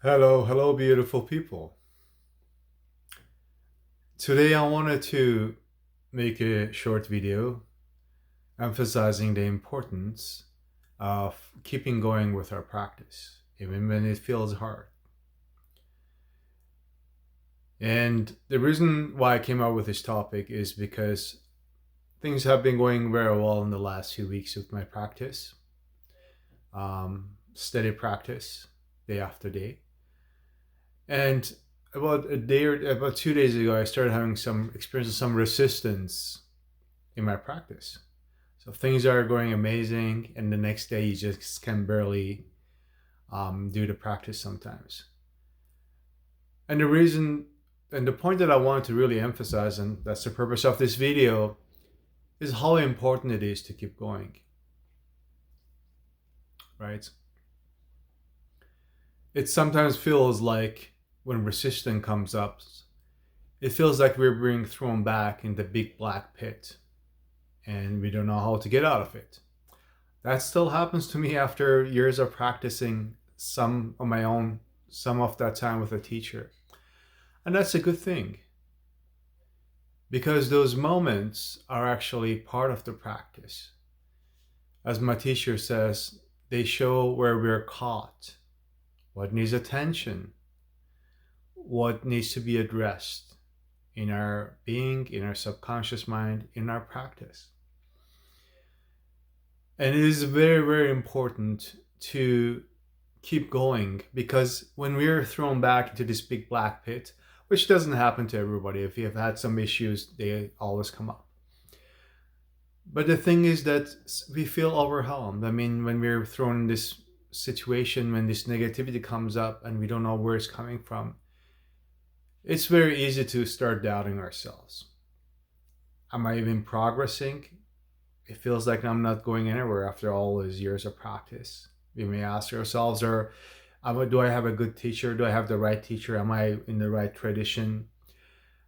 Hello, hello, beautiful people. Today I wanted to make a short video emphasizing the importance of keeping going with our practice, even when it feels hard. And the reason why I came out with this topic is because things have been going very well in the last few weeks with my practice, steady practice, day after day. And about 2 days ago, I started having some experience, some resistance in my practice. So things are going amazing, and the next day you just can barely do the practice sometimes. And the point that I want to really emphasize, and that's the purpose of this video, is how important it is to keep going, right? It sometimes feels like when resistance comes up, it feels like we're being thrown back in the big black pit and we don't know how to get out of it. That still happens to me after years of practicing some on my own, some of that time with a teacher. And that's a good thing because those moments are actually part of the practice. As my teacher says, they show where we're caught, what needs attention, what needs to be addressed in our being, in our subconscious mind, in our practice. And it is very, very important to keep going because when we're thrown back into this big black pit, which doesn't happen to everybody, if you have had some issues, they always come up. But the thing is that we feel overwhelmed. I mean, when we're thrown in this situation, when this negativity comes up and we don't know where it's coming from, it's very easy to start doubting ourselves. Am I even progressing? It feels like I'm not going anywhere after all those years of practice. We may ask ourselves, or do I have a good teacher? Do I have the right teacher? Am I in the right tradition?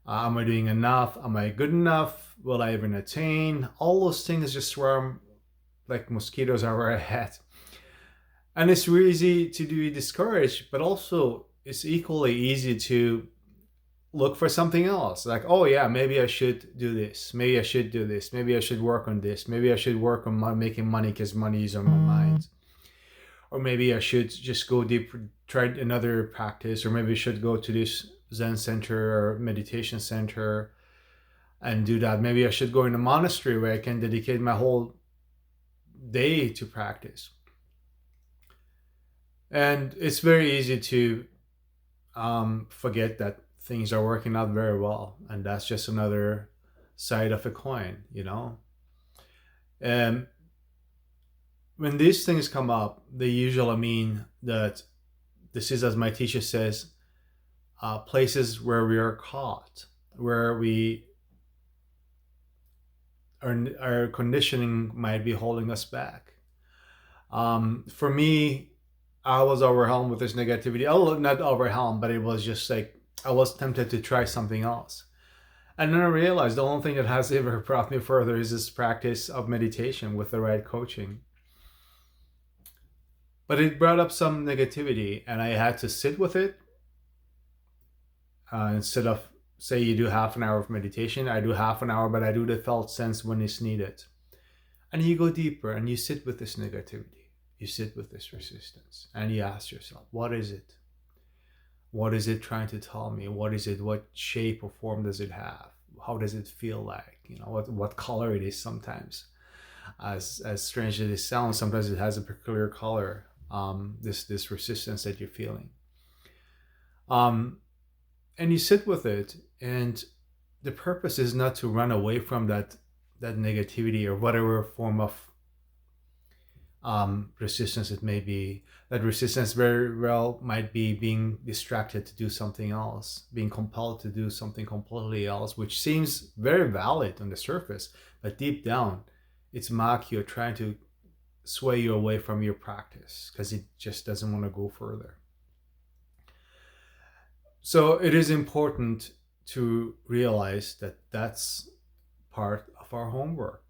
Am I doing enough? Am I good enough? Will I even attain? All those things just swarm like mosquitoes over our head. And it's really easy to be discouraged, but also it's equally easy to look for something else. Like, oh yeah, maybe I should do this. Maybe I should do this. Maybe I should work on this. Maybe I should work on making money because money is on my mind. Or maybe I should just go deeper, try another practice, or maybe I should go to this Zen center or meditation center and do that. Maybe I should go in a monastery where I can dedicate my whole day to practice. And it's very easy to forget that things are working out very well, and that's just another side of a coin, you know. And when these things come up, they usually mean that this is, as my teacher says, places where we are caught, where our conditioning might be holding us back. For me, I was overwhelmed with this negativity. Oh, not overwhelmed, but it was just like I was tempted to try something else. And then I realized the only thing that has ever brought me further is this practice of meditation with the right coaching. But it brought up some negativity, and I had to sit with it instead of say you do half an hour of meditation. I do half an hour, but I do the felt sense when it's needed. And you go deeper and you sit with this negativity. You sit with this resistance, and you ask yourself, what is it? What is it trying to tell me? What is it? What shape or form does it have? How does it feel like? You know, what color it is sometimes. As strange as it sounds, sometimes it has a peculiar color. This resistance that you're feeling. And you sit with it, and the purpose is not to run away from that negativity or whatever form of resistance it may be. That resistance very well might be being distracted to do something else, being compelled to do something completely else, which seems very valid on the surface, but deep down, it's Makyo trying to sway you away from your practice because it just doesn't want to go further. So it is important to realize that that's part of our homework.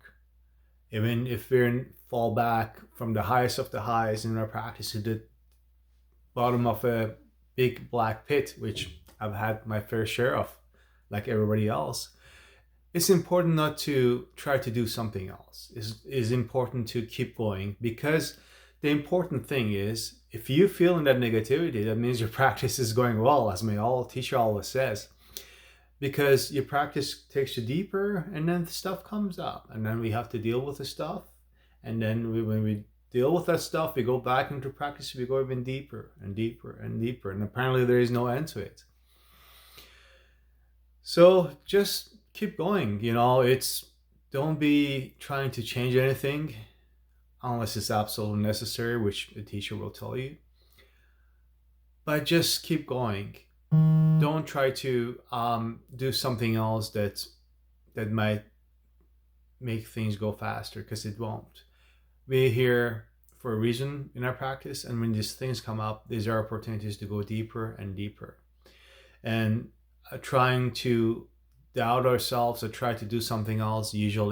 Even if we fall back from the highest of the highs in our practice to the bottom of a big black pit, which I've had my fair share of, like everybody else, it's important not to try to do something else. It's important to keep going, because the important thing is, if you feel in that negativity, that means your practice is going well, as my teacher always says, because your practice takes you deeper, and then the stuff comes up, and then we have to deal with the stuff, and then when we deal with that stuff, we go back into practice, we go even deeper and deeper and deeper, and apparently there is no end to it. So just keep going. Don't be trying to change anything unless it's absolutely necessary, which the teacher will tell you. But just keep going. Don't try to do something else that might make things go faster, because it won't. We're here for a reason in our practice, and when these things come up, these are opportunities to go deeper and deeper. And trying to doubt ourselves or try to do something else usually